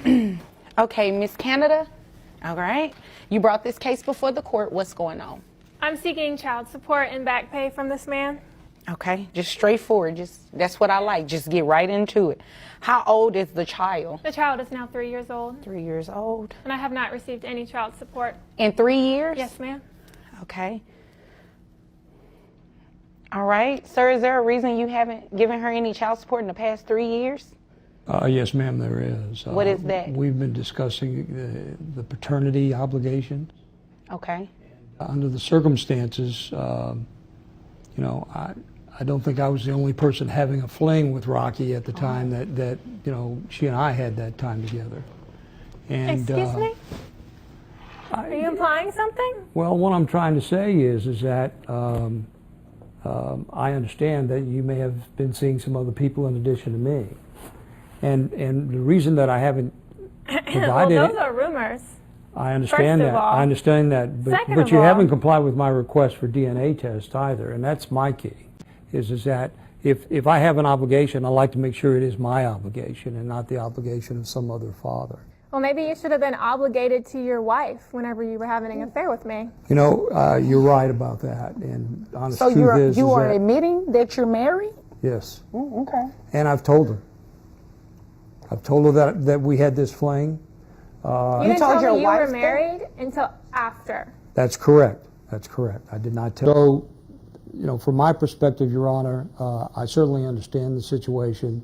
Okay, Miss Canada. All right. You brought this case before the court. What's going on? I'm seeking child support and back pay from this man. Okay, just straightforward. That's what I like. Just get right into it. How old is the child? The child is now 3 years old. 3 years old. And I have not received any child support. In 3 years? Yes, ma'am. Okay. All right. Sir, is there a reason you haven't given her any child support in the past 3 years? Yes, ma'am, there is. What is that? We've been discussing the paternity obligations. Okay. Under the circumstances, you know, I don't think I was the only person having a fling with Rocky at the time that you know, she and I had that time together. And, Excuse me? Are you implying something? Well, what I'm trying to say is that I understand that you may have been seeing some other people in addition to me. And the reason that I haven't provided Well, those are rumors. I understand that. I understand that, but you haven't complied with my request for DNA test either, and that's my key. Is that if I have an obligation, I like to make sure it is my obligation and not the obligation of some other father. Well, maybe you should have been obligated to your wife whenever you were having an affair with me. You know, you're right about that, and honest So truth is you are that, admitting that you're married? yes, Okay. and I've told her. I've told her that we had this fling. You didn't told tell your me you wife were that? married until after. That's correct. That's correct. I did not tell. So, you know, from my perspective, Your Honor, I certainly understand the situation.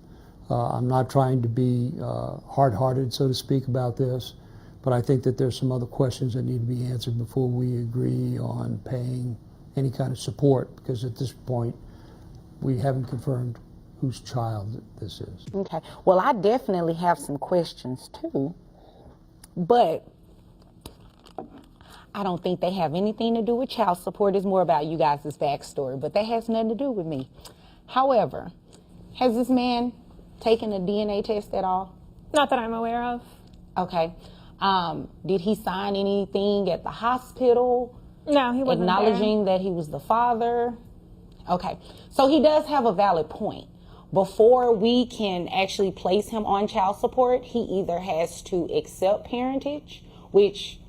I'm not trying to be hard-hearted, so to speak, about this, but I think that there's some other questions that need to be answered before we agree on paying any kind of support, because at this point, we haven't confirmed whose child this is. Okay. Well, I definitely have some questions too, but I don't think they have anything to do with child support. It's more about you guys' backstory, but that has nothing to do with me. However, has this man taken a DNA test at all? Not that I'm aware of. Okay. Did he sign anything at the hospital? No, he wasn't acknowledging that he was the father? Okay. So he does have a valid point. Before we can actually place him on child support, he either has to accept parentage, which,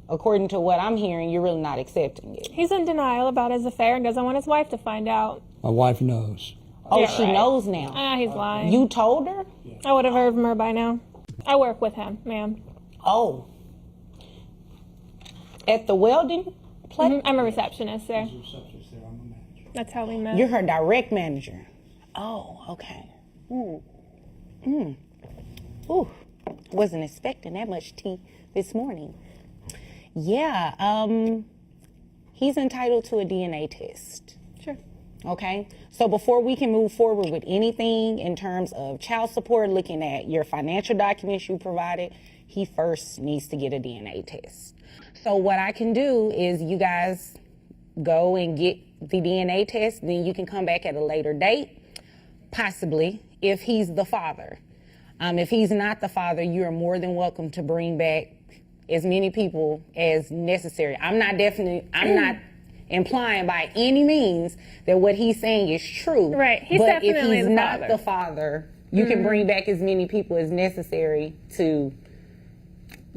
according to what I'm hearing, you're really not accepting it. He's in denial about his affair and doesn't want his wife to find out. My wife knows. Oh, Yeah, she right. knows now. He's lying. You told her? I would have heard from her by now. I work with him, ma'am. Oh. At the welding place? I'm a receptionist there. That's how we met. You're her direct manager. Oh, okay. Ooh, wasn't expecting that much tea this morning. Yeah, he's entitled to a DNA test. Sure. Okay, so before we can move forward with anything in terms of child support, looking at your financial documents you provided, he first needs to get a DNA test. So what I can do is you guys go and get the DNA test, then you can come back at a later date, possibly, if he's the father. If he's not the father, you are more than welcome to bring back as many people as necessary. I'm not implying by any means that what he's saying is true. Right, he's but definitely if he's the not father. the father, you can bring back as many people as necessary to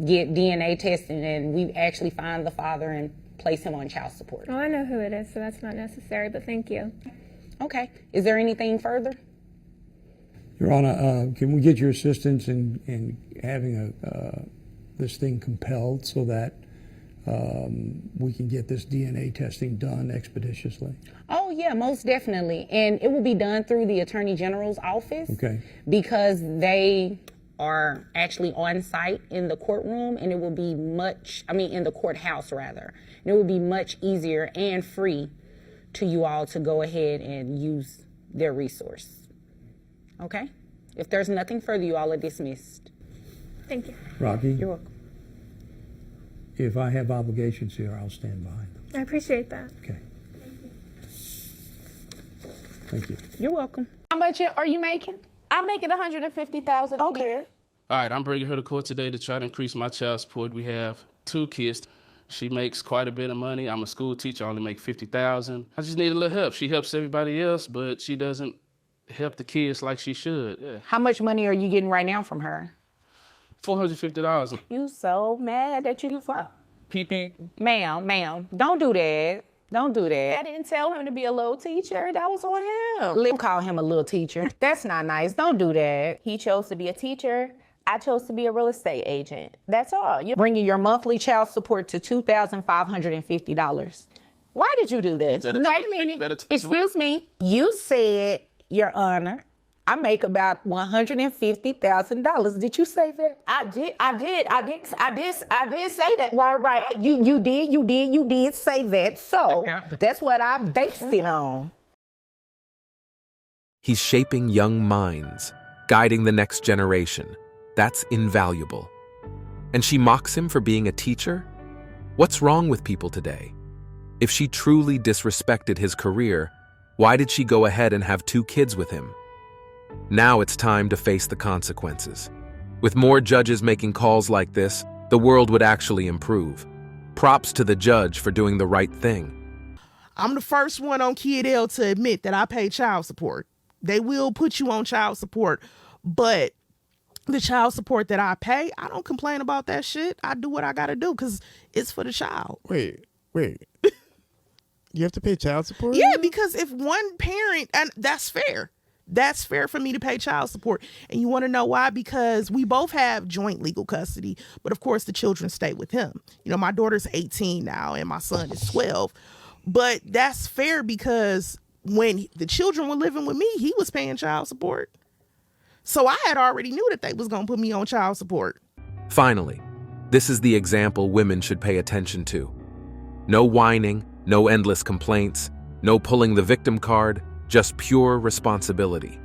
get DNA testing, and we actually find the father and place him on child support. Well, I know who it is, so that's not necessary, but thank you. Okay. Is there anything further? Your Honor, can we get your assistance in having this thing compelled so that we can get this DNA testing done expeditiously? Oh, yeah, most definitely. And it will be done through the Attorney General's office. Okay. Because they are actually on site in the courtroom, and it will be in the courthouse rather. And it will be much easier and free to you all to go ahead and use their resource. Okay? If there's nothing further, you all are dismissed. Thank you. Rocky, You're welcome. if I have obligations here, I'll stand behind them. I appreciate that. Okay. Thank you. You're welcome. How much are you making? I'm making $150,000. Okay. All right, I'm bringing her to court today to try to increase my child support. We have 2 kids. She makes quite a bit of money. I'm a school teacher, I only make $50,000. I just need a little help. She helps everybody else, but she doesn't help the kids like she should. Yeah. How much money are you getting right now from her? $450. You so mad that you fuck. Ma'am, don't do that. Don't do I that. didn't tell him to be a little teacher. That was on him. Let call him a little teacher. That's not nice. Don't do that. He chose to be a teacher. I chose to be a real estate agent. That's all. Bringing your monthly child support to $2,550. Why did you do this? Wait a minute. Excuse me. You said, Your Honor, I make about $150,000. Did you say that? I did say that. Right. You did say that. So that's what I based it on. He's shaping young minds, guiding the next generation. That's invaluable. And she mocks him for being a teacher? What's wrong with people today? If she truly disrespected his career, why did she go ahead and have 2 kids with him? Now it's time to face the consequences. With more judges making calls like this, the world would actually improve. Props to the judge for doing the right thing. I'm the first one on Kid L to admit that I pay child support. They will put you on child support, but the child support that I pay, I don't complain about that shit. I do what I gotta do because it's for the child. Wait. You have to pay child support? Yeah, because if one parent, and that's fair. That's fair for me to pay child support. And you want to know why? Because we both have joint legal custody, but of course the children stay with him. You know, my daughter's 18 now and my son is 12. But that's fair because when the children were living with me, he was paying child support. So I had already knew that they was going to put me on child support. Finally, this is the example women should pay attention to. No whining, no endless complaints, no pulling the victim card, just pure responsibility.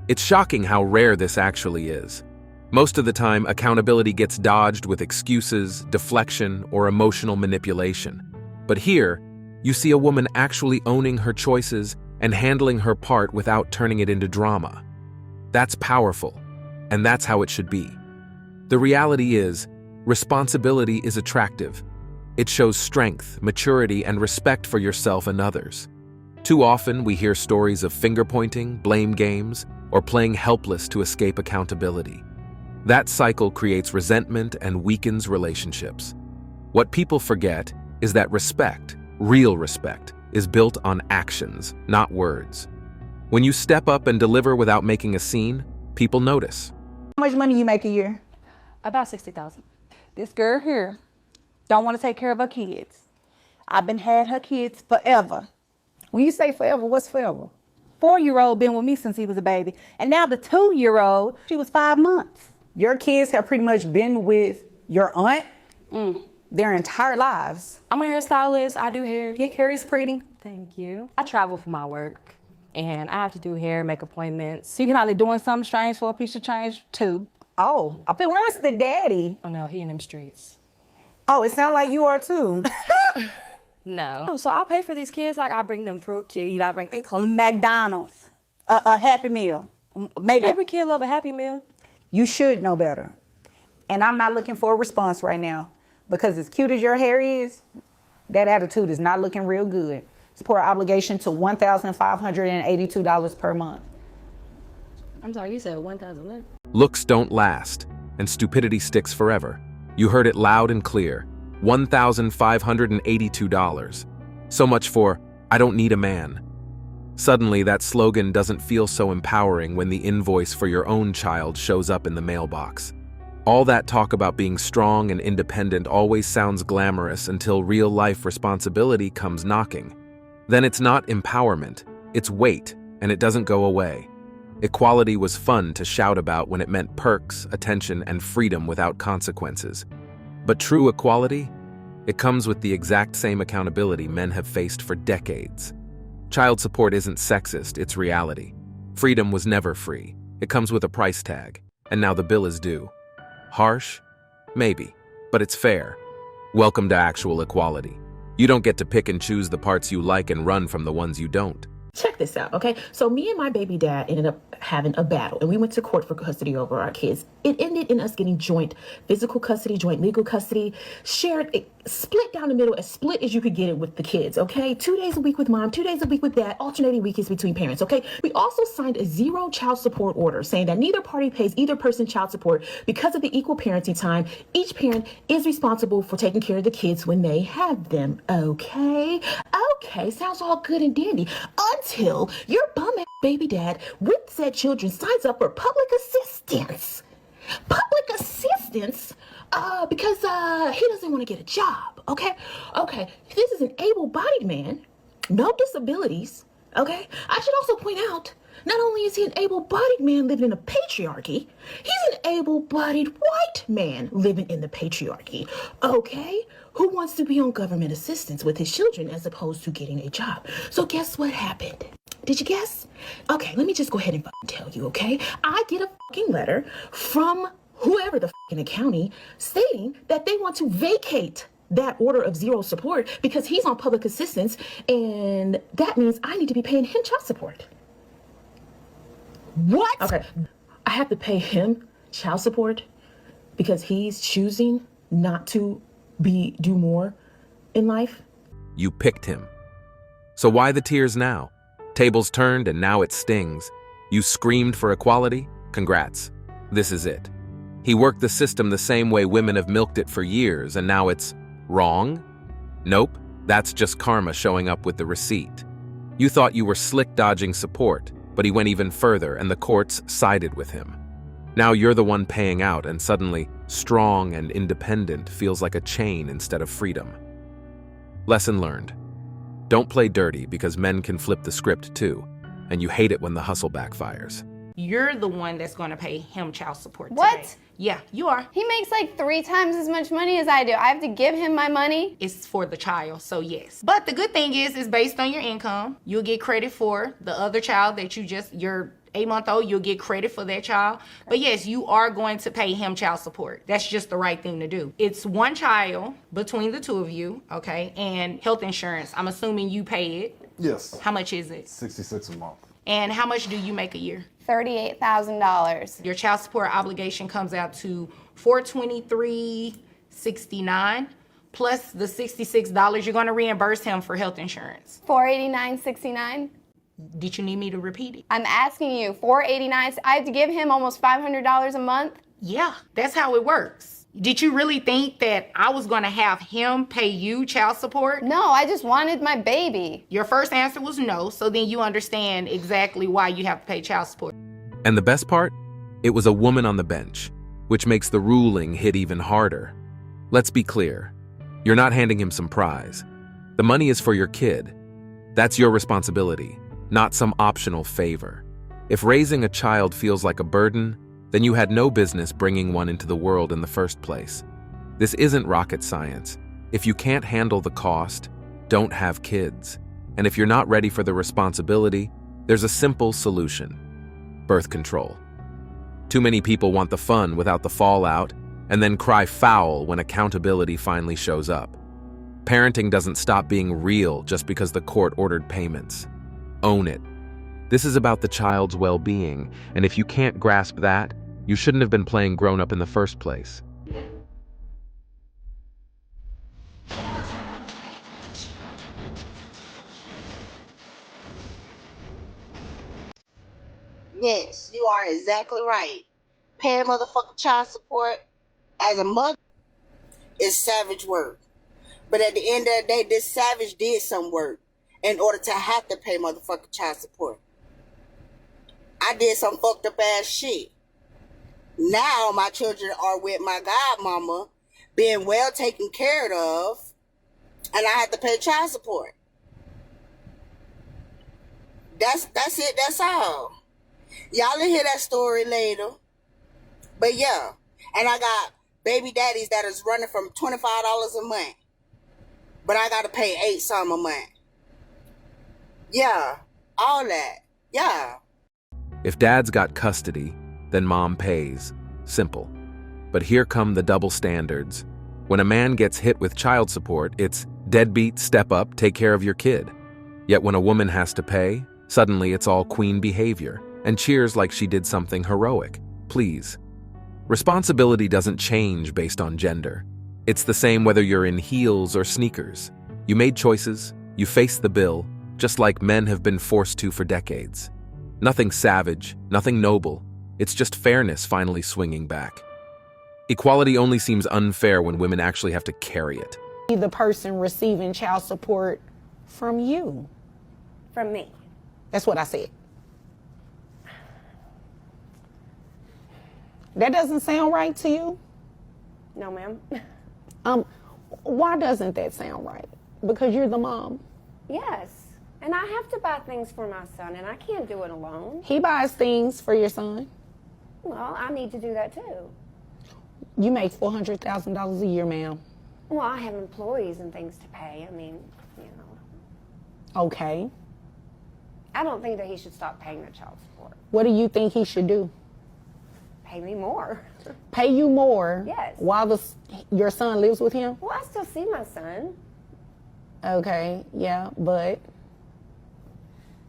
It's shocking how rare this actually is. Most of the time, accountability gets dodged with excuses, deflection, or emotional manipulation. But here, you see a woman actually owning her choices and handling her part without turning it into drama. That's powerful, and that's how it should be. The reality is, responsibility is attractive. It shows strength, maturity, and respect for yourself and others. Too often, we hear stories of finger-pointing, blame games, or playing helpless to escape accountability. That cycle creates resentment and weakens relationships. What people forget is that respect, real respect, is built on actions, not words. When you step up and deliver without making a scene, people notice. How much money you make a year? About $60,000. This girl here don't want to take care of her kids. I've been had her kids forever. When you say forever, what's forever? 4-year-old been with me since he was a baby. And now the 2-year-old, she was 5 months. Your kids have pretty much been with your aunt their entire lives. I'm a hairstylist. I do hair. Your hair is pretty. Thank you. I travel for my work, and I have to do hair, make appointments. So you can only doing something strange for a piece of change too. Oh, I feel what's the daddy? Oh no, he in them streets. Oh, it sounds like you are too. No. So I'll pay for these kids. Like I bring them fruit to eat. I bring McDonald's, a Happy Meal. Maybe every kid love a Happy Meal. You should know better. And I'm not looking for a response right now because as cute as your hair is, that attitude is not looking real good. Support obligation to $1,582 per month. I'm sorry, you said 1,000. Looks don't last, and stupidity sticks forever. You heard it loud and clear. $1,582. So much for, I don't need a man. Suddenly, that slogan doesn't feel so empowering when the invoice for your own child shows up in the mailbox. All that talk about being strong and independent always sounds glamorous until real-life responsibility comes knocking. Then it's not empowerment, it's weight, and it doesn't go away. Equality was fun to shout about when it meant perks, attention, and freedom without consequences. But true equality? It comes with the exact same accountability men have faced for decades. Child support isn't sexist, it's reality. Freedom was never free. It comes with a price tag, and now the bill is due. Harsh? Maybe, but it's fair. Welcome to actual equality. You don't get to pick and choose the parts you like and run from the ones you don't. Check this out, okay? So me and my baby dad ended up having a battle, and we went to court for custody over our kids. It ended in us getting joint physical custody, joint legal custody, shared split down the middle, as split as you could get it with the kids, okay? 2 days a week with mom, 2 days a week with dad, alternating weekends between parents, okay? We also signed a 0 child support order saying that neither party pays either person child support because of the equal parenting time. Each parent is responsible for taking care of the kids when they have them, okay? Okay, sounds all good and dandy until your bum-ass baby dad with said children signs up for public assistance. Public assistance? Because he doesn't want to get a job, okay? Okay, this is an able-bodied man, no disabilities, okay? I should also point out, not only is he an able-bodied man living in a patriarchy, he's an able-bodied white man living in the patriarchy, okay? Who wants to be on government assistance with his children as opposed to getting a job. So guess what happened? Did you guess? Okay, let me just go ahead and tell you, okay? I get a letter from whoever the in the county stating that they want to vacate that order of 0 support because he's on public assistance, and that means I need to be paying him child support. What? Okay, I have to pay him child support because he's choosing not to do more in life? You picked him. So why the tears now? Tables turned and now it stings. You screamed for equality? Congrats. This is it. He worked the system the same way women have milked it for years, and now it's wrong? Nope, that's just karma showing up with the receipt. You thought you were slick dodging support, but he went even further and the courts sided with him. Now you're the one paying out, and suddenly, strong and independent feels like a chain instead of freedom. Lesson learned. Don't play dirty because men can flip the script too, and you hate it when the hustle backfires. You're the one that's going to pay him child support today. What? Yeah, you are. He makes like 3 times as much money as I do. I have to give him my money? It's for the child, so yes. But the good thing is, it's based on your income. You'll get credit for the other child that you're 8-month-old, you'll get credit for that child. But yes, you are going to pay him child support. That's just the right thing to do. It's 1 child between the 2 of you, okay? And health insurance, I'm assuming you pay it. Yes. How much is it? $66 a month. And how much do you make a year? $38,000. Your child support obligation comes out to $423.69 plus the $66 you're going to reimburse him for health insurance. $489.69. Did you need me to repeat it? I'm asking you, $489. I have to give him almost $500 a month? Yeah, that's how it works. Did you really think that I was going to have him pay you child support? No, I just wanted my baby. Your first answer was no, so then you understand exactly why you have to pay child support. And the best part? It was a woman on the bench, which makes the ruling hit even harder. Let's be clear. You're not handing him some prize. The money is for your kid. That's your responsibility, not some optional favor. If raising a child feels like a burden, then you had no business bringing one into the world in the first place. This isn't rocket science. If you can't handle the cost, don't have kids. And if you're not ready for the responsibility, there's a simple solution: birth control. Too many people want the fun without the fallout, and then cry foul when accountability finally shows up. Parenting doesn't stop being real just because the court ordered payments. Own it. This is about the child's well-being, and if you can't grasp that, you shouldn't have been playing grown-up in the first place. Yes, you are exactly right. Paying motherfucking child support as a mother is savage work. But at the end of the day, this savage did some work in order to have to pay motherfucking child support. I did some fucked up ass shit. Now my children are with my godmama, being well taken care of, and I have to pay child support. That's it, that's all. Y'all will hear that story later. But yeah, and I got baby daddies that is running from $25 a month. But I got to pay $8 some a month. Yeah, all that. Yeah. If dad's got custody, then mom pays. Simple. But here come the double standards. When a man gets hit with child support, it's deadbeat, step up, take care of your kid. Yet when a woman has to pay, suddenly it's all queen behavior and cheers like she did something heroic. Please. Responsibility doesn't change based on gender. It's the same whether you're in heels or sneakers. You made choices, you faced the bill, just like men have been forced to for decades. Nothing savage, nothing noble. It's just fairness finally swinging back. Equality only seems unfair when women actually have to carry it. The person receiving child support from you. From me. That's what I said. That doesn't sound right to you? No, ma'am. Why doesn't that sound right? Because you're the mom. Yes. And I have to buy things for my son, and I can't do it alone. He buys things for your son. Well, I need to do that too. You make $400,000 a year, ma'am. Well, I have employees and things to pay. I mean, you know. Okay. I don't think that he should stop paying the child support. What do you think he should do? Pay me more. Pay you more? Yes. While your son lives with him? Well, I still see my son. Okay, yeah, but?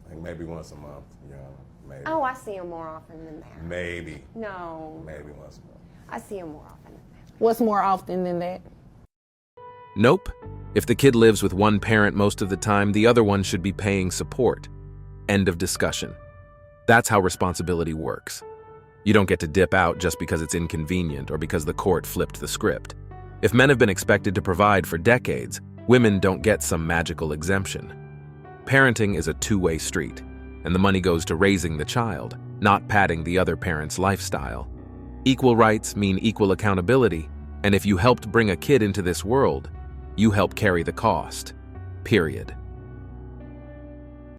Like maybe once a month, you know, maybe. Oh, I see him more often than that. Maybe. No. Maybe once a month. I see him more often than that. What's more often than that? Nope. If the kid lives with one parent most of the time, the other one should be paying support. End of discussion. That's how responsibility works. You don't get to dip out just because it's inconvenient or because the court flipped the script. If men have been expected to provide for decades, women don't get some magical exemption. Parenting is a two-way street, and the money goes to raising the child, not padding the other parent's lifestyle. Equal rights mean equal accountability, and if you helped bring a kid into this world, you help carry the cost. Period.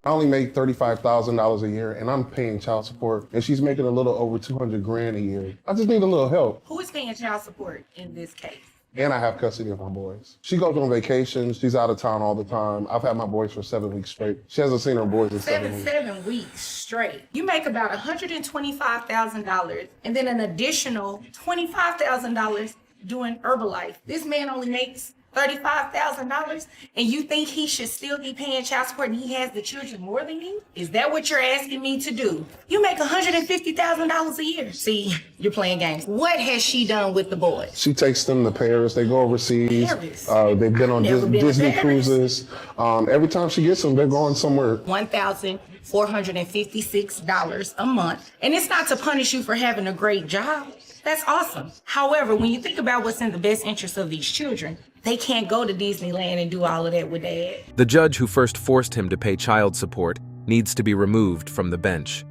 I only make $35,000 a year, and I'm paying child support, and she's making a little over $200,000 a year. I just need a little help. Who is paying child support in this case? And I have custody of my boys. She goes on vacation. She's out of town all the time. I've had my boys for 7 weeks straight. She hasn't seen her boys in 7 weeks. 7 weeks straight. You make about $125,000 and then an additional $25,000 doing Herbalife. This man only makes $35,000 and you think he should still be paying child support and he has the children more than you? Is that what you're asking me to do? You make $150,000 a year. See, you're playing games. What has she done with the boys? She takes them to Paris. They go overseas. Paris? They've been on Never been to Disney Paris. cruises. Every time she gets them, they're going somewhere. $1,456 a month. And it's not to punish you for having a great job. That's awesome. However, when you think about what's in the best interest of these children, they can't go to Disneyland and do all of that with dad. The judge who first forced him to pay child support needs to be removed from the bench.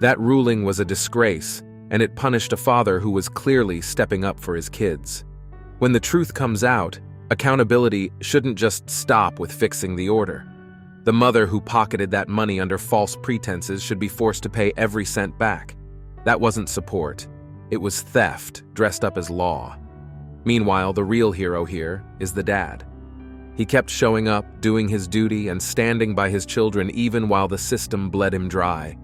That ruling was a disgrace, and it punished a father who was clearly stepping up for his kids. When the truth comes out, accountability shouldn't just stop with fixing the order. The mother who pocketed that money under false pretenses should be forced to pay every cent back. That wasn't support. It was theft dressed up as law. Meanwhile, the real hero here is the dad. He kept showing up, doing his duty, and standing by his children even while the system bled him dry.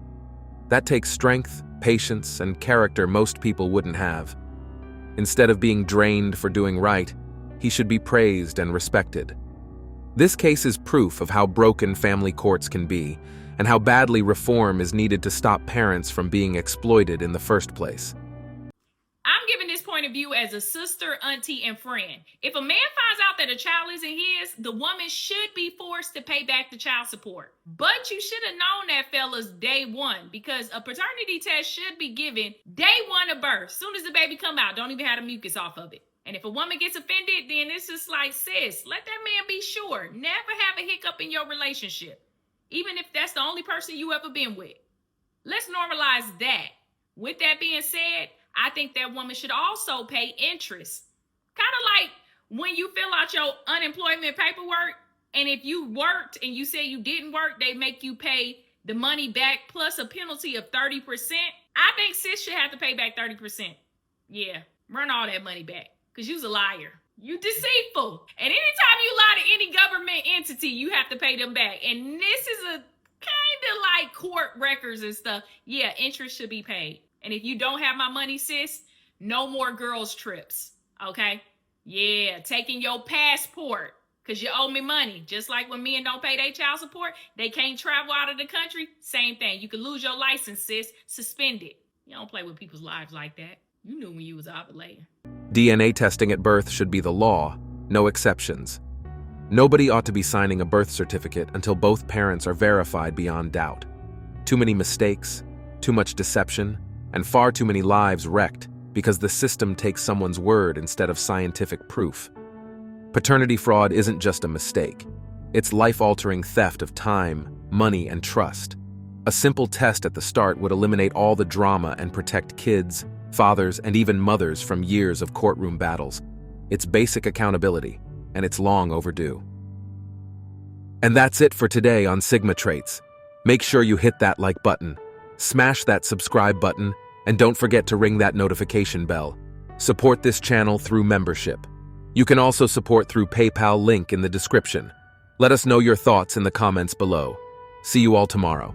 That takes strength, patience, and character most people wouldn't have. Instead of being drained for doing right, he should be praised and respected. This case is proof of how broken family courts can be, and how badly reform is needed to stop parents from being exploited in the first place. I'm giving this point of view as a sister, auntie, and friend. If a man finds out that a child isn't his, the woman should be forced to pay back the child support. But you should have known that, fellas, day one, because a paternity test should be given day one of birth. Soon as the baby come out, don't even have the mucus off of it. And if a woman gets offended, then it's just like, sis, let that man be sure. Never have a hiccup in your relationship, even if that's the only person you ever been with. Let's normalize that. With that being said, I think that woman should also pay interest. Kind of like when you fill out your unemployment paperwork, and if you worked and you say you didn't work, they make you pay the money back plus a penalty of 30%. I think sis should have to pay back 30%. Yeah, run all that money back, because you's a liar. You deceitful. And anytime you lie to any government entity, you have to pay them back. And this is a kind of like court records and stuff. Yeah, interest should be paid. And if you don't have my money, sis, no more girls trips, okay? Yeah, taking your passport, because you owe me money. Just like when men don't pay their child support, they can't travel out of the country. Same thing. You can lose your license, sis. Suspend it. You don't play with people's lives like that. You knew when you was ovulating. DNA testing at birth should be the law, no exceptions. Nobody ought to be signing a birth certificate until both parents are verified beyond doubt. Too many mistakes, too much deception, and far too many lives wrecked because the system takes someone's word instead of scientific proof. Paternity fraud isn't just a mistake. It's life-altering theft of time, money, and trust. A simple test at the start would eliminate all the drama and protect kids, fathers, and even mothers from years of courtroom battles. It's basic accountability, and it's long overdue. And that's it for today on Sigma Traits. Make sure you hit that like button, smash that subscribe button, and don't forget to ring that notification bell. Support this channel through membership. You can also support through PayPal, link in the description. Let us know your thoughts in the comments below. See you all tomorrow.